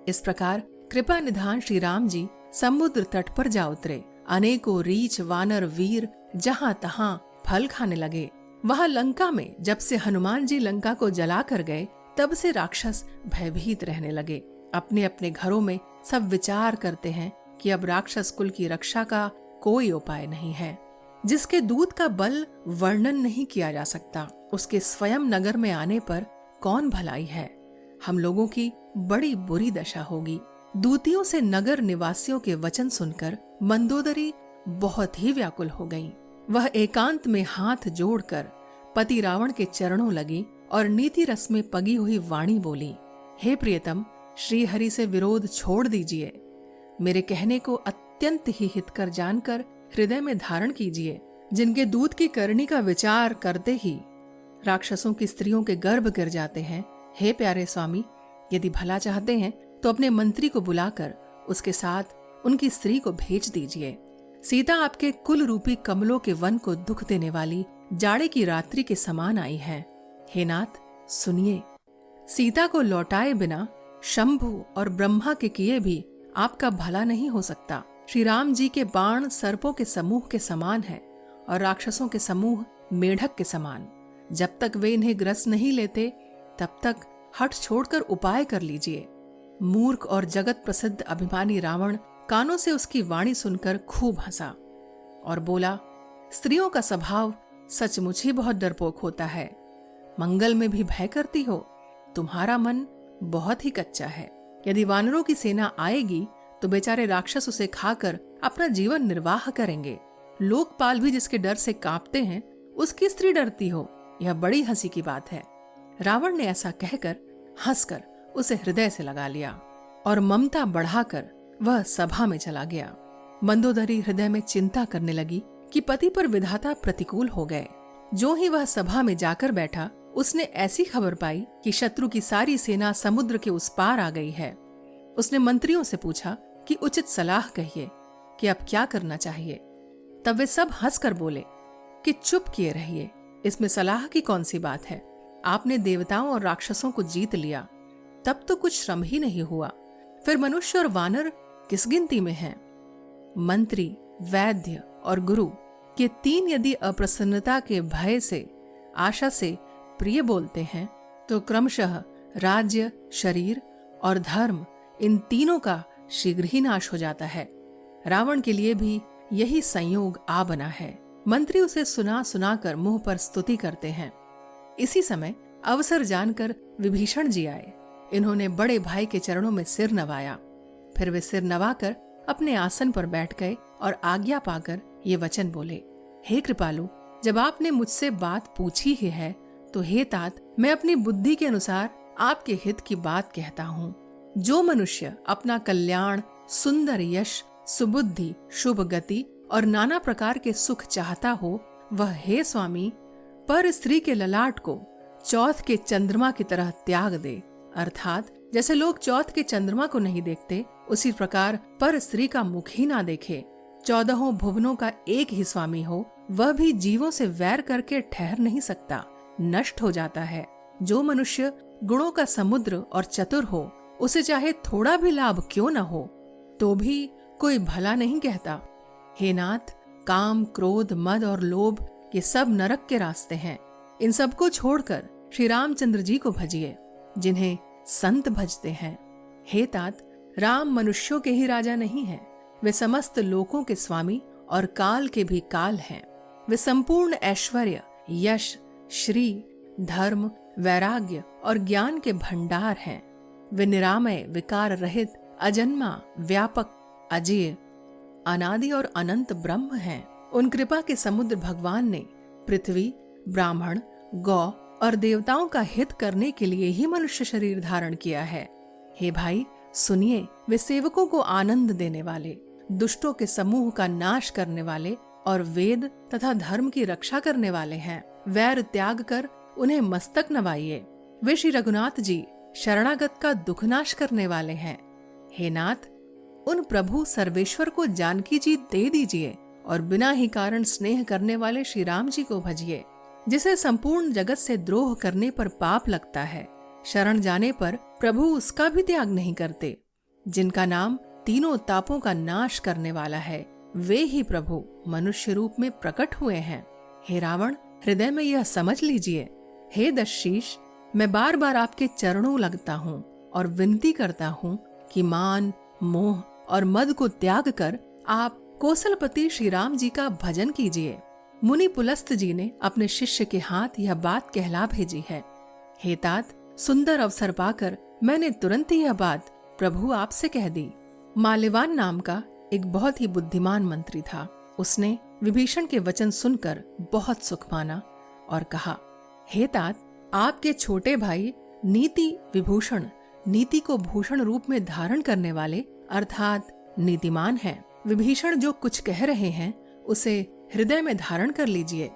इस प्रकार कृपा निधान श्री राम जी समुद्र तट पर जा उतरे। अनेकों रीछ वानर वीर जहाँ तहाँ फल खाने लगे। वहाँ लंका में जब से हनुमान जी लंका को जला कर गए, तब से राक्षस भयभीत रहने लगे। अपने अपने घरों में सब विचार करते हैं कि अब राक्षस कुल की रक्षा का कोई उपाय नहीं है। जिसके दूत का बल वर्णन नहीं किया जा सकता, उसके स्वयं नगर में आने पर कौन भलाई है। हम लोगों की बड़ी बुरी दशा होगी। दूतियों से नगर निवासियों के वचन सुनकर मंदोदरी बहुत ही व्याकुल हो गईं। वह एकांत में हाथ जोड़कर पति रावण के चरणों लगी और नीति रस में पगी हुई वाणी बोली, हे प्रियतम, श्री हरि से विरोध छोड़ दीजिए। मेरे कहने को अत्यंत ही हितकर जानकर हृदय में धारण कीजिए। जिनके दूत की करनी का विचार करते ही राक्षसों की स्त्रियों के गर्भ गिर जाते हैं, हे प्यारे स्वामी, यदि भला चाहते हैं तो अपने मंत्री को बुलाकर उसके साथ उनकी स्त्री को भेज दीजिए। सीता आपके कुल रूपी कमलों के वन को दुख देने वाली जाड़े की रात्रि के समान आई है। हे नाथ, सुनिए। सीता को लौटाए बिना शंभु और ब्रह्मा के किए भी आपका भला नहीं हो सकता। श्री राम जी के बाण सर्पों के समूह के समान है और राक्षसों के समूह मेढक के समान। जब तक वे इन्हें ग्रस नहीं लेते, तब तक हट छोड़कर उपाय कर लीजिए। मूर्ख और जगत प्रसिद्ध अभिमानी रावण कानों से उसकी वाणी सुनकर खूब हंसा और बोला, स्त्रियों का स्वभाव सचमुच ही बहुत डरपोक होता है। मंगल में भी भय करती हो। तुम्हारा मन बहुत ही कच्चा है। यदि वानरों की सेना आएगी तो बेचारे राक्षस उसे खाकर अपना जीवन निर्वाह करेंगे। लोकपाल भी जिसके डर से कांपते हैं, उसकी स्त्री डरती हो, यह बड़ी हंसी की बात है। रावण ने ऐसा कहकर हंसकर उसे हृदय से लगा लिया और ममता बढ़ाकर वह सभा में चला गया। मंदोदरी हृदय में चिंता करने लगी कि पति पर विधाता प्रतिकूल हो गए। जो ही वह सभा में जाकर बैठा, उसने ऐसी खबर पाई कि शत्रु की सारी सेना समुद्र के उस पार आ गई है। उसने मंत्रियों से पूछा कि उचित सलाह कहिए कि अब क्या करना चाहिए। तब वे सब हंसकर बोले कि चुप किए रहिए, इसमें सलाह की कौन सी बात है। आपने देवताओं और राक्षसों को जीत लिया, तब तो कुछ श्रम ही नहीं हुआ। फिर मनुष्य और वानर किस गिनती में हैं? मंत्री, वैद्य और गुरु ये तीन यदि अप्रसन्नता के भय से, आशा से प्रिय बोलते हैं, तो क्रमशः राज्य, शरीर और धर्म, इन तीनों का शीघ्र ही नाश हो जाता है। रावण के लिए भी यही संयोग आ बना है। मंत्री उसे सुना सुनाकर मुंह पर स्तुति करते हैं। इसी समय अवसर जानकर विभीषण जी आए। इन्होंने बड़े भाई के चरणों में सिर नवाया। फिर वे सिर नवाकर अपने आसन पर बैठ गए और आज्ञा पाकर ये वचन बोले, हे कृपालु, जब आपने मुझसे बात पूछी ही है तो हे तात, मैं अपनी बुद्धि के अनुसार आपके हित की बात कहता हूँ। जो मनुष्य अपना कल्याण, सुंदर यश, सुबुद्धि, शुभ गति और नाना प्रकार के सुख चाहता हो, वह हे स्वामी पर स्त्री के ललाट को चौथ के चंद्रमा की तरह त्याग दे। अर्थात जैसे लोग चौथ के चंद्रमा को नहीं देखते, उसी प्रकार पर स्त्री का मुख ही ना देखे। 14 भुवनों का एक ही स्वामी हो, वह भी जीवों से वैर करके ठहर नहीं सकता, नष्ट हो जाता है। जो मनुष्य गुणों का समुद्र और चतुर हो, उसे चाहे थोड़ा भी लाभ क्यों न हो, तो भी कोई भला नहीं कहता। हे नाथ, काम, क्रोध, मद और लोभ ये सब नरक के रास्ते हैं। इन सबको छोड़कर श्री रामचंद्र जी को भजिए, जिन्हें संत भजते हैं। हे तात, राम मनुष्यों के ही राजा नहीं हैं, वे समस्त लोकों के स्वामी और काल के भी काल हैं। वे संपूर्ण ऐश्वर्य, यश, श्री, धर्म, वैराग्य और ज्ञान के भंडार हैं। वे निरामय, विकार रहित, अजन्मा, व्यापक, अजेय, अनादि और अनंत ब्रह्म हैं। उन कृपा के समुद्र भगवान ने पृथ्वी, ब्राह्मण, गौ और देवताओं का हित करने के लिए ही मनुष्य शरीर धारण किया है। हे भाई सुनिए, वे सेवकों को आनंद देने वाले, दुष्टों के समूह का नाश करने वाले और वेद तथा धर्म की रक्षा करने वाले हैं। वैर त्याग कर उन्हें मस्तक नवाइए। वे श्री रघुनाथ जी शरणागत का दुख नाश करने वाले हैं। हे नाथ, उन प्रभु सर्वेश्वर को जानकी जी दे दीजिए और बिना ही कारण स्नेह करने वाले श्री राम जी को भजिए, जिसे संपूर्ण जगत से द्रोह करने पर पाप लगता है। शरण जाने पर प्रभु उसका भी त्याग नहीं करते। जिनका नाम तीनों तापों का नाश करने वाला है, वे ही प्रभु मनुष्य रूप में प्रकट हुए हैं। हे रावण, हृदय में यह समझ लीजिए। हे दशशीष, मैं बार बार आपके चरणों लगता हूँ और विनती करता हूँ कि मान, मोह और मद को त्याग कर आप कौशलपति श्री राम जी का भजन कीजिए। मुनि पुलस्त जी ने अपने शिष्य के हाथ यह बात कहला भेजी है। हे तात, सुंदर अवसर पाकर मैंने तुरंत ही यह बात प्रभु आपसे कह दी। माल्यवान नाम का एक बहुत ही बुद्धिमान मंत्री था। उसने विभीषण के वचन सुनकर बहुत सुख माना और कहा, हे तात, आपके छोटे भाई नीति विभूषण, नीति को भूषण रूप में धारण करने वाले अर्थात नीतिमान हैं। विभीषण जो कुछ कह रहे हैं उसे हृदय में धारण कर लीजिए।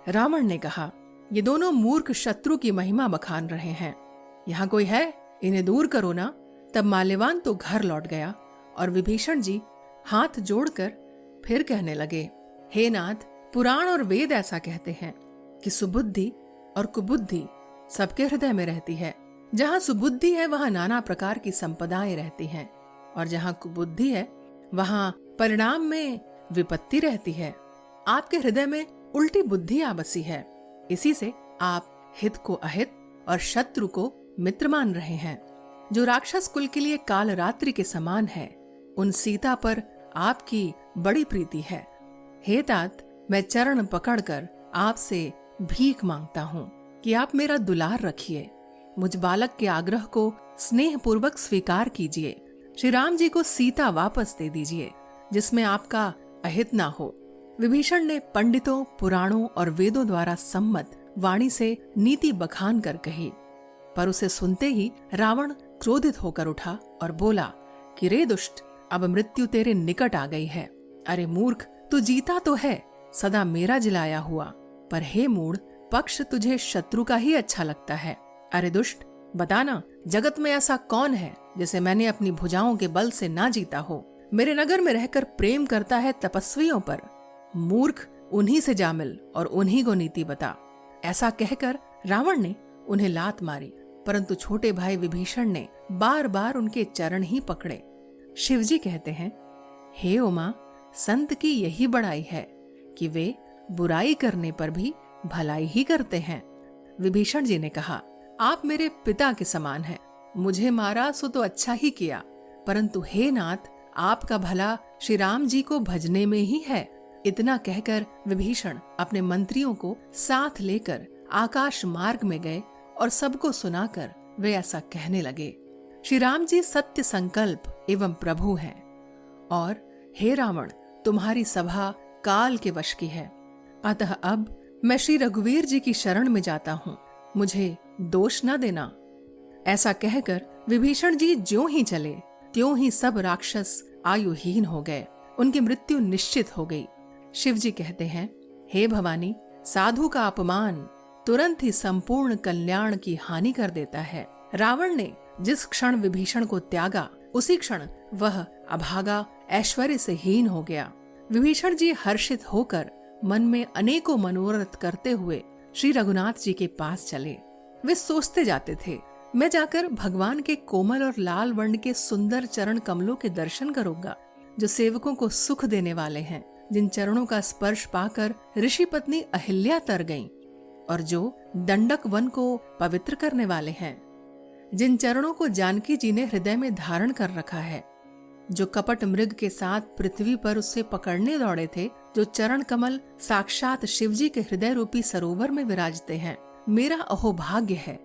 रावण ने कहा, ये दोनों मूर्ख शत्रु की महिमा बखान रहे हैं। यहाँ कोई है, इन्हें दूर करो ना। तब माल्यवान तो घर लौट गया और विभीषण जी हाथ जोड़कर फिर कहने लगे, हे नाथ, पुराण और वेद ऐसा कहते हैं कि सुबुद्धि और कुबुद्धि सबके हृदय में रहती है। जहाँ सुबुद्धि है वहाँ नाना प्रकार की संपदाएं रहती हैं, और जहाँ कुबुद्धि है वहाँ परिणाम में विपत्ति रहती है। आपके हृदय में उल्टी बुद्धि आ बसी है। इसी से आप हित को अहित और शत्रु को मित्र मान रहे हैं। जो राक्षस कुल के लिए काल रात्रि के समान है, उन सीता पर आपकी बड़ी प्रीति है। हे तात, मैं चरण पकड़कर आपसे भीख मांगता हूँ कि आप मेरा दुलार रखिए। मुझ बालक के आग्रह को स्नेह पूर्वक स्वीकार कीजिए। श्री राम जी को सीता वापस दे दीजिए, जिसमें आपका अहित ना हो। विभीषण ने पंडितों, पुराणों और वेदों द्वारा सम्मत वाणी से नीति बखान कर कही, पर उसे सुनते ही रावण क्रोधित होकर उठा और बोला कि रे दुष्ट, अब मृत्यु तेरे निकट आ गई है। अरे मूर्ख, तू जीता तो है, सदा मेरा जिलाया हुआ, पर हे मूढ़, पक्ष तुझे शत्रु का ही अच्छा लगता है। अरे दुष्ट, बताना, जगत में ऐसा कौन है जिसे मैंने अपनी भुजाओं के बल से ना जीता हो। मेरे नगर में रहकर प्रेम करता है तपस्वियों पर। मूर्ख, उन्हीं से जा मिल और उन्हीं को नीति बता। ऐसा कहकर रावण ने उन्हें लात मारी, परंतु छोटे भाई विभीषण ने बार बार उनके चरण ही पकड़े। शिवजी कहते हैं, हे उमा, संत की यही बड़ाई है कि वे बुराई करने पर भी भलाई ही करते हैं। विभीषण जी ने कहा, आप मेरे पिता के समान हैं। मुझे मारा सो तो अच्छा ही किया, परंतु हे नाथ, आपका भला श्री राम जी को भजने में ही है। इतना कहकर विभीषण अपने मंत्रियों को साथ लेकर आकाश मार्ग में गए और सबको सुनाकर वे ऐसा कहने लगे, श्री राम जी सत्य संकल्प एवं प्रभु हैं, और हे रावण, तुम्हारी सभा काल के वश की है। अतः अब मैं श्री रघुवीर जी की शरण में जाता हूँ, मुझे दोष न देना। ऐसा कहकर विभीषण जी ज्यों ही चले त्यों ही सब राक्षस आयुहीन हो गए। उनकी मृत्यु निश्चित हो गई। शिव जी कहते हैं, हे भवानी, साधु का अपमान तुरंत ही संपूर्ण कल्याण की हानि कर देता है। रावण ने जिस क्षण विभीषण को त्यागा, उसी क्षण वह अभागा ऐश्वर्य से हीन हो गया। विभीषण जी हर्षित होकर मन में अनेकों मनोरथ करते हुए श्री रघुनाथ जी के पास चले। वे सोचते जाते थे, मैं जाकर भगवान के कोमल और लाल वर्ण के सुंदर चरण कमलों के दर्शन करूंगा, जो सेवकों को सुख देने वाले हैं, जिन चरणों का स्पर्श पाकर ऋषि पत्नी अहिल्या तर गईं, और जो दंडक वन को पवित्र करने वाले हैं, जिन चरणों को जानकी जी ने हृदय में धारण कर रखा है, जो कपट मृग के साथ पृथ्वी पर उससे पकड़ने दौड़े थे, जो चरण कमल साक्षात शिवजी के हृदय रूपी सरोवर में विराजते हैं। मेरा अहोभाग्य है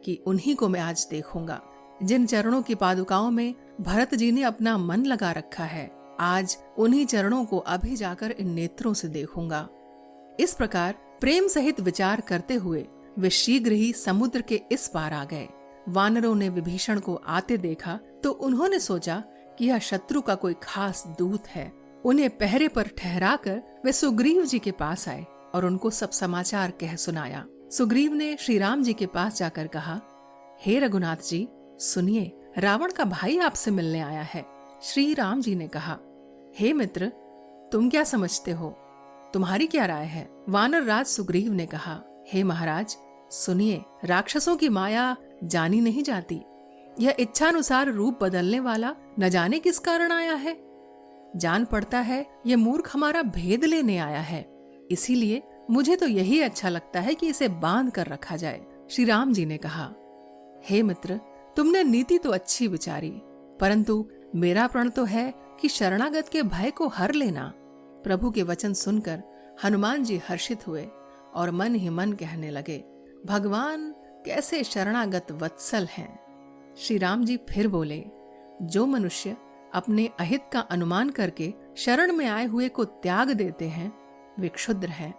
कि उन्हीं को मैं आज देखूंगा। जिन चरणों की पादुकाओं में भरत जी ने अपना मन लगा रखा है, आज उन्हीं चरणों को अभी जाकर इन नेत्रों से देखूंगा। इस प्रकार प्रेम सहित विचार करते हुए वे शीघ्र ही समुद्र के इस पार आ गए। वानरों ने विभीषण को आते देखा तो उन्होंने सोचा कि यह शत्रु का कोई खास दूत है। उन्हें पहरे पर ठहराकर वे सुग्रीव जी के पास आए और उनको सब समाचार कह सुनाया। सुग्रीव ने श्री राम जी के पास जाकर कहा, हे रघुनाथ जी, सुनिए, रावण का भाई आपसे मिलने आया है। श्री राम जी ने कहा, हे मित्र, तुम क्या समझते हो? तुम्हारी क्या राय है? वानर राज सुग्रीव ने कहा, हे महाराज, सुनिए, राक्षसों की माया जानी नहीं जाती। यह इच्छानुसार रूप बदलने वाला न जाने किस कारण आया है। जान पड़ता है यह मूर्ख हमारा भेद लेने आया है, इसीलिए मुझे तो यही अच्छा लगता है कि इसे बांध कर रखा जाए। श्री राम जी ने कहा, हे मित्र, तुमने नीति तो अच्छी विचारी, परंतु मेरा प्रण तो है कि शरणागत के भय को हर लेना। प्रभु के वचन सुनकर हनुमान जी हर्षित हुए और मन ही मन कहने लगे, भगवान कैसे शरणागत वत्सल हैं। श्री राम जी फिर बोले, जो मनुष्य अपने अहित का अनुमान करके शरण में आए हुए को त्याग देते हैं, वे क्षुद्र हैं,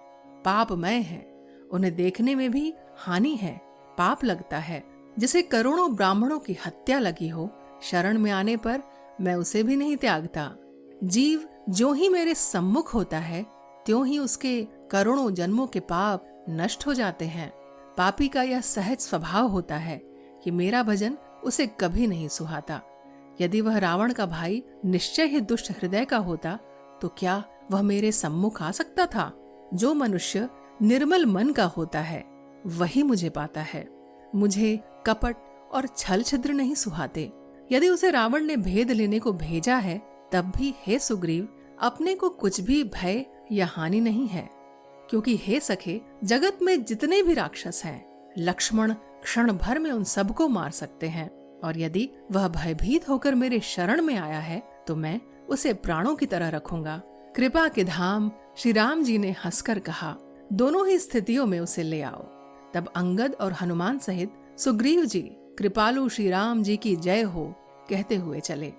पापमय हैं, उन्हें देखने में भी हानि है, पाप लगता है। जिसे करोड़ों ब्राह्मणों की हत्या लगी हो, शरण में आने पर मैं उसे भी नहीं त्यागता। जीव जो ही मेरे सम्मुख होता है, त्यों ही उसके करोड़ों जन्मों के पाप नष्ट हो जाते हैं। पापी का यह सहज स्वभाव होता है कि मेरा भजन उसे कभी नहीं सुहाता। यदि वह रावण का भाई निश्चय ही दुष्ट हृदय का होता, तो क्या वह मेरे सम्मुख आ सकता था? जो मनुष्य निर्मल मन का होता है, वही मुझे पाता है। मुझे कपट और छल छिद्र नहीं सुहाते। यदि उसे रावण ने भेद लेने को भेजा है, तब भी हे सुग्रीव, अपने को कुछ भी भय या हानि नहीं है, क्योंकि हे सखे, जगत में जितने भी राक्षस हैं, लक्ष्मण क्षण भर में उन सबको मार सकते हैं, और यदि वह भयभीत होकर मेरे शरण में आया है, तो मैं उसे प्राणों की तरह रखूंगा। कृपा के धाम श्री राम जी ने हंसकर कहा, दोनों ही स्थितियों में उसे ले आओ। तब अंगद और हनुमान सहित सुग्रीव जी कृपालु श्री राम जी की जय हो कहते हुए चले।